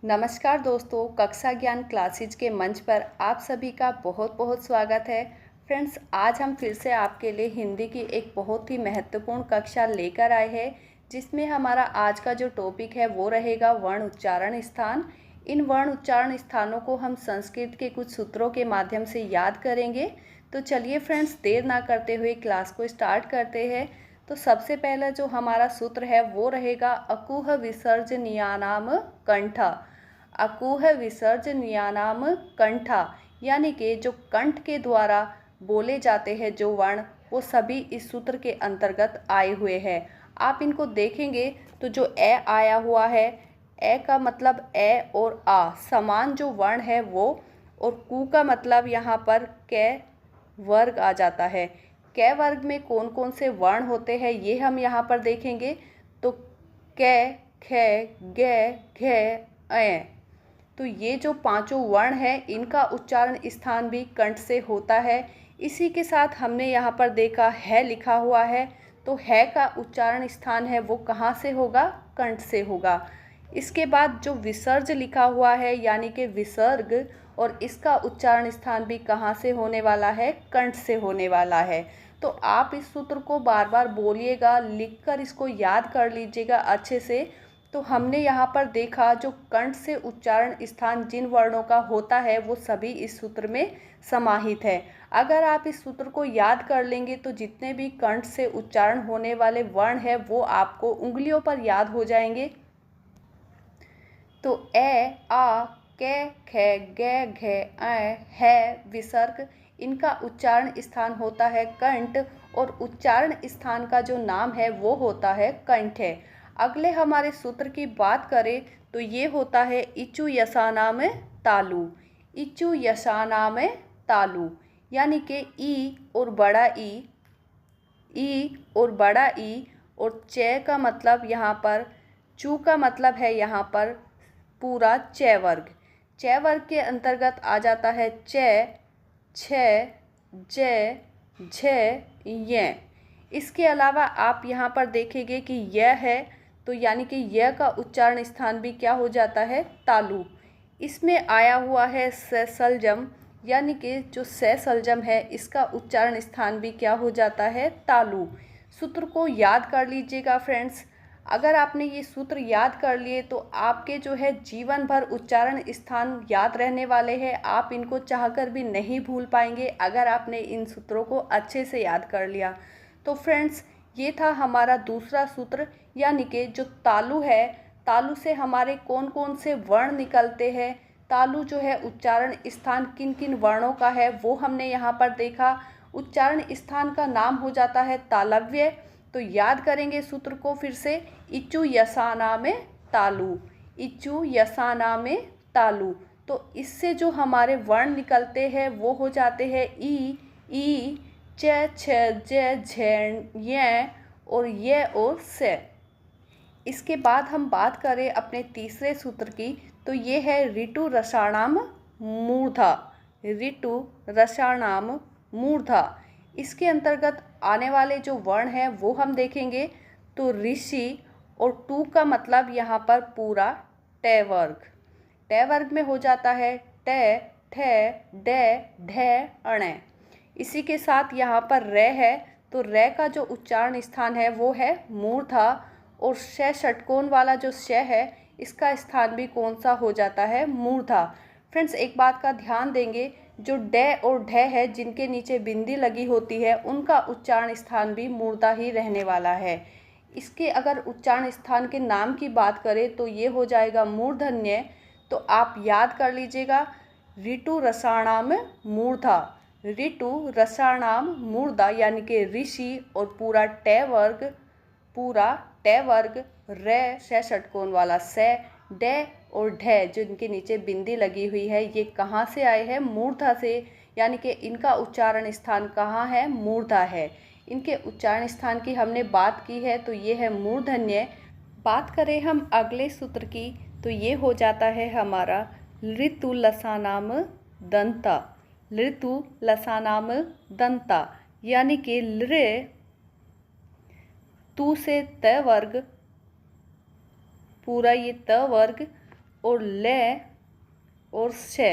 नमस्कार दोस्तों, कक्षा ज्ञान क्लासेज के मंच पर आप सभी का बहुत बहुत स्वागत है। फ्रेंड्स, आज हम फिर से आपके लिए हिंदी की एक बहुत ही महत्वपूर्ण कक्षा लेकर आए हैं, जिसमें हमारा आज का जो टॉपिक है वो रहेगा वर्ण उच्चारण स्थान। इन वर्ण उच्चारण स्थानों को हम संस्कृत के कुछ सूत्रों के माध्यम से याद करेंगे। तो चलिए फ्रेंड्स, देर ना करते हुए क्लास को स्टार्ट करते हैं। तो सबसे पहला जो हमारा सूत्र है वो रहेगा अकुह विसर्जनीयानाम कंठा। अकुह विसर्जनीयानाम कंठा, यानी कि जो कंठ के द्वारा बोले जाते हैं जो वर्ण, वो सभी इस सूत्र के अंतर्गत आए हुए हैं। आप इनको देखेंगे तो जो ए आया हुआ है, ए का मतलब ए और आ समान जो वर्ण है वो, और कु का मतलब यहाँ पर कै वर्ग आ जाता है। कै वर्ग में कौन कौन से वर्ण होते हैं ये हम यहाँ पर देखेंगे। तो कै, खे, गे, घे, ऐ, तो ये जो पांचों वर्ण हैं इनका उच्चारण स्थान भी कंठ से होता है। इसी के साथ हमने यहाँ पर देखा है लिखा हुआ है, तो है का उच्चारण स्थान है वो कहाँ से होगा? कंठ से होगा। इसके बाद जो विसर्ज लिखा हुआ है यानी कि विसर्ग, और इसका उच्चारण स्थान भी कहाँ से होने वाला है? कंठ से होने वाला है। तो आप इस सूत्र को बार बार बोलिएगा, लिखकर इसको याद कर लीजिएगा अच्छे से। तो हमने यहाँ पर देखा जो कंठ से उच्चारण स्थान जिन वर्णों का होता है वो सभी इस सूत्र में समाहित है। अगर आप इस सूत्र को याद कर लेंगे तो जितने भी कंठ से उच्चारण होने वाले वर्ण हैं वो आपको उंगलियों पर याद हो जाएंगे। तो ए, आ, कै, खे, गे, घे, ऐ, है, विसर्ग, इनका उच्चारण स्थान होता है कंठ, और उच्चारण स्थान का जो नाम है वो होता है कंठ है। अगले हमारे सूत्र की बात करें तो ये होता है इचु यसाना में तालु। इचु यसाना में तालु, यानी कि ई और बड़ा ई और बड़ा ई, और चे का मतलब यहाँ पर, चू का मतलब है यहाँ पर पूरा चे वर्ग। चे वर्ग के अंतर्गत आ जाता है चे, छे, जे, झे, ये। इसके अलावा आप यहाँ पर देखेंगे कि यह है, तो यानी कि यह का उच्चारण स्थान भी क्या हो जाता है? तालु। इसमें आया हुआ है सैसलजम, यानी कि जो सैसलजम है इसका उच्चारण स्थान भी क्या हो जाता है? तालु। सूत्र को याद कर लीजिएगा फ्रेंड्स। अगर आपने ये सूत्र याद कर लिए तो आपके जो है जीवन भर उच्चारण स्थान याद रहने वाले हैं। आप इनको चाहकर भी नहीं भूल पाएंगे अगर आपने इन सूत्रों को अच्छे से याद कर लिया। तो फ्रेंड्स, ये था हमारा दूसरा सूत्र, यानी कि जो तालु है, तालु से हमारे कौन कौन से वर्ण निकलते हैं, तालु जो है उच्चारण स्थान किन किन वर्णों का है वो हमने यहाँ पर देखा। उच्चारण स्थान का नाम हो जाता है तालव्य। तो याद करेंगे सूत्र को फिर से, इचु यसाना में तालु, इचु यसाना में तालु। तो इससे जो हमारे वर्ण निकलते हैं वो हो जाते हैं ई, च, छ, ज, झ, ये, और ये और से। इसके बाद हम बात करें अपने तीसरे सूत्र की, तो ये है ऋतु रसाणाम मूर्धा। ऋतु रसाणाम मूर्धा, इसके अंतर्गत आने वाले जो वर्ण हैं वो हम देखेंगे। तो ऋषि, और टू का मतलब यहाँ पर पूरा टे वर्ग। टे वर्ग में हो जाता है टे, ठे, डे, ढे, अणे। इसी के साथ यहाँ पर रे है, तो रे का जो उच्चारण स्थान है वो है मूर्धा, और श षटकोण वाला जो श है इसका स्थान भी कौन सा हो जाता है? मूर्धा। फ्रेंड्स, एक बात का ध्यान देंगे, जो डे और ढे है जिनके नीचे बिंदी लगी होती है उनका उच्चारण स्थान भी मूर्धा ही रहने वाला है। इसके अगर उच्चारण स्थान के नाम की बात करें तो ये हो जाएगा मूर्धन्य। तो आप याद कर लीजिएगा, ऋतु रसाणाम मूर्धा, ऋतु रसाणाम मूर्धा, यानी कि ऋषि और पूरा टे वर्ग, रे से षटकोण वाला से, डे और ढे जिनके नीचे बिंदी लगी हुई है, ये कहाँ से आए हैं? मूर्धा से। यानी कि इनका उच्चारण स्थान कहाँ है? मूर्धा है। इनके उच्चारण स्थान की हमने बात की है, तो ये है मूर्धन्य। बात करें हम अगले सूत्र की, तो ये हो जाता है हमारा ऋतु लसानाम दंता। ऋतु लसानाम दंता, यानी कि लृ, तू से त वर्ग, पूरा ये त वर्ग, और ले और से,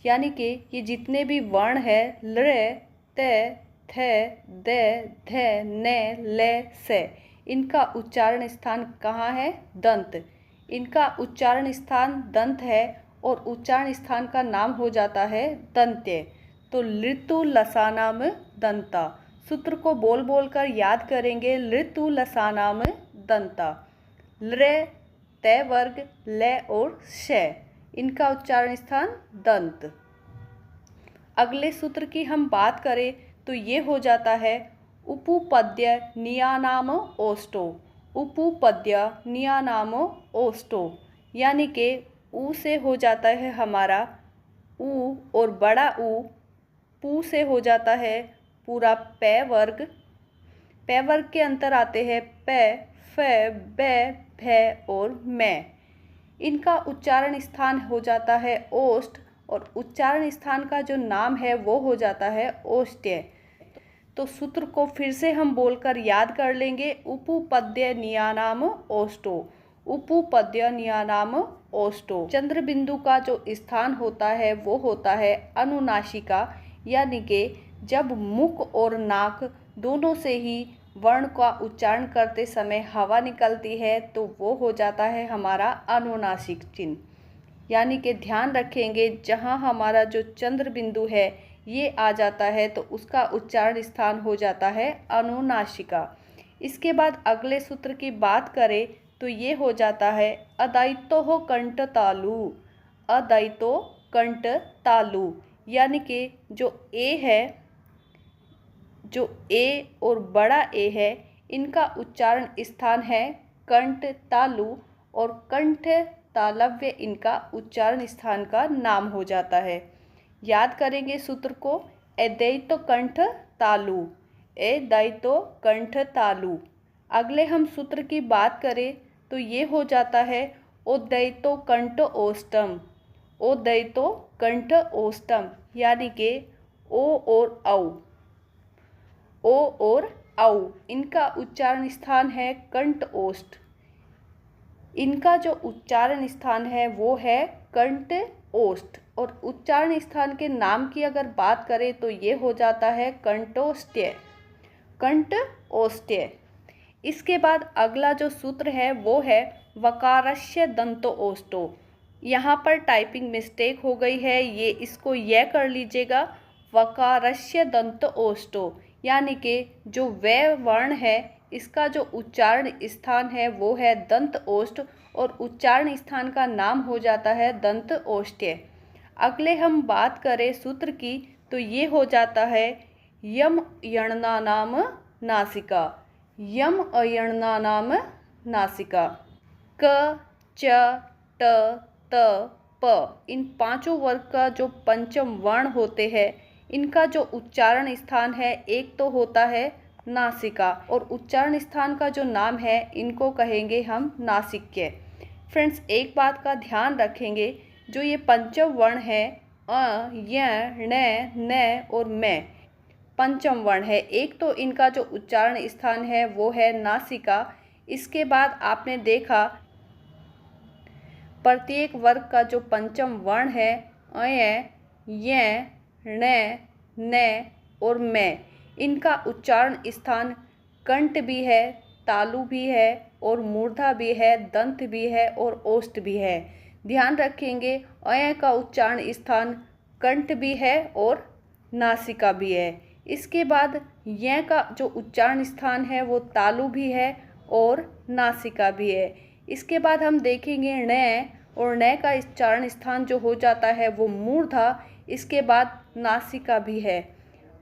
यानी कि ये जितने भी वर्ण है लृ, ते, थे, दे, धे, ने, ले, से, इनका उच्चारण स्थान कहाँ है? दंत। इनका उच्चारण स्थान दंत है और उच्चारण स्थान का नाम हो जाता है दंत्य। तो ऋतु लसानाम दंता, सूत्र को बोल बोल कर याद करेंगे। ऋतु लसानाम दंता, लृ, तय वर्ग, ले और शे, इनका उच्चारण स्थान दंत। अगले सूत्र की हम बात करें तो ये हो जाता है उपपद्य नियानाम ओष्टो। उपपद्य नियानाम ओष्टो, यानी कि ऊ से हो जाता है हमारा ऊ और बड़ा ऊ, पू से हो जाता है पूरा पै वर्ग। पै वर्ग के अंतर आते हैं पै, फै, बै, भै और मैं। इनका उच्चारण स्थान हो जाता है ओष्ठ और उच्चारण स्थान का जो नाम है वो हो जाता है ओष्ट्य। तो सूत्र को फिर से हम बोलकर याद कर लेंगे। उपपद्य नियानाम ओष्टो, उपपद्य नियानाम ओष्टो। चंद्र बिंदु का जो स्थान होता है वो होता है अनुनासिका, यानी कि जब मुख और नाक दोनों से ही वर्ण का उच्चारण करते समय हवा निकलती है तो वो हो जाता है हमारा अनुनासिक चिन्ह। यानी कि ध्यान रखेंगे जहाँ हमारा जो चंद्र बिंदु है ये आ जाता है तो उसका उच्चारण स्थान हो जाता है अनुनासिका। इसके बाद अगले सूत्र की बात करें तो ये हो जाता है अदायितो हो कंठ तालु। अदायितो कंठ तालु, यानी कि जो ए है, जो ए और बड़ा ए है, इनका उच्चारण स्थान है कंठ तालु और कंठ तालव्य इनका उच्चारण स्थान का नाम हो जाता है। याद करेंगे सूत्र को, एदैतो कंठ तालु, एदैतो कंठ तालु। अगले हम सूत्र की बात करें तो ये हो जाता है ओदैतो कंठ ओष्टम। ओदैतो कंठ ओष्टम, यानी कि ओ और औ, ओ और औ, इनका उच्चारण स्थान है कंठ ओष्ठ। इनका जो उच्चारण स्थान है वो है कंठ ओष्ठ और उच्चारण स्थान के नाम की अगर बात करें तो ये हो जाता है कंठोष्ट्य, कंठ ओष्ट्य। इसके बाद अगला जो सूत्र है वो है वकारस्य दंतो ओष्टो। यहाँ पर टाइपिंग मिस्टेक हो गई है, ये इसको यह कर लीजिएगा वकारस्य दंत ओष्टो, यानी कि जो वे वर्ण है इसका जो उच्चारण स्थान है वो है दंत ओष्ठ और उच्चारण स्थान का नाम हो जाता है दंत ओष्ट्य। अगले हम बात करें सूत्र की तो ये हो जाता है यम यणना नाम नासिका। यम अयणना नाम नासिका। क, च, ट, त, प, इन पांचों वर्ग का जो पंचम वर्ण होते हैं इनका जो उच्चारण स्थान है एक तो होता है नासिका और उच्चारण स्थान का जो नाम है इनको कहेंगे हम नासिक्य। फ्रेंड्स, एक बात का ध्यान रखेंगे, जो ये पंचम वर्ण है अ, य, न और मैं, पंचम वर्ण है। एक तो इनका जो उच्चारण स्थान है वो है नासिका। इसके बाद आपने देखा प्रत्येक वर्ग का जो पंचम वर्ण है अय, य, न और मैं, इनका उच्चारण स्थान कंठ भी है, तालु भी है और मूर्धा भी है, दंत भी है और ओष्ठ भी है। ध्यान रखेंगे अय का उच्चारण स्थान कंठ भी है और नासिका भी है। इसके बाद य का जो उच्चारण स्थान है वो तालु भी है और नासिका भी है। इसके बाद हम देखेंगे ण, और ण का उच्चारण स्थान जो हो जाता है वो मूर्धा, इसके बाद नासिका भी है।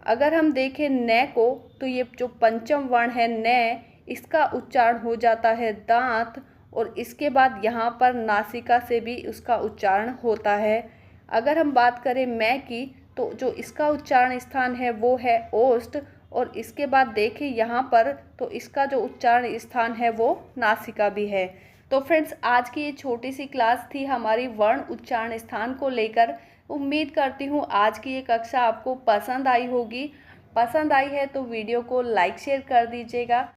अगर हम देखें न को तो ये जो पंचम वर्ण है न, इसका उच्चारण हो जाता है दांत और इसके बाद यहाँ पर नासिका से भी उसका उच्चारण होता है। अगर हम बात करें मैं की तो जो इसका उच्चारण स्थान है वो है ओष्ठ और इसके बाद देखें यहाँ पर तो इसका जो उच्चारण स्थान है वो नासिका भी है। तो फ्रेंड्स, आज की ये छोटी सी क्लास थी हमारी वर्ण उच्चारण स्थान को लेकर। उम्मीद करती हूँ आज की ये कक्षा आपको पसंद आई होगी। पसंद आई है तो वीडियो को लाइक शेयर कर दीजिएगा।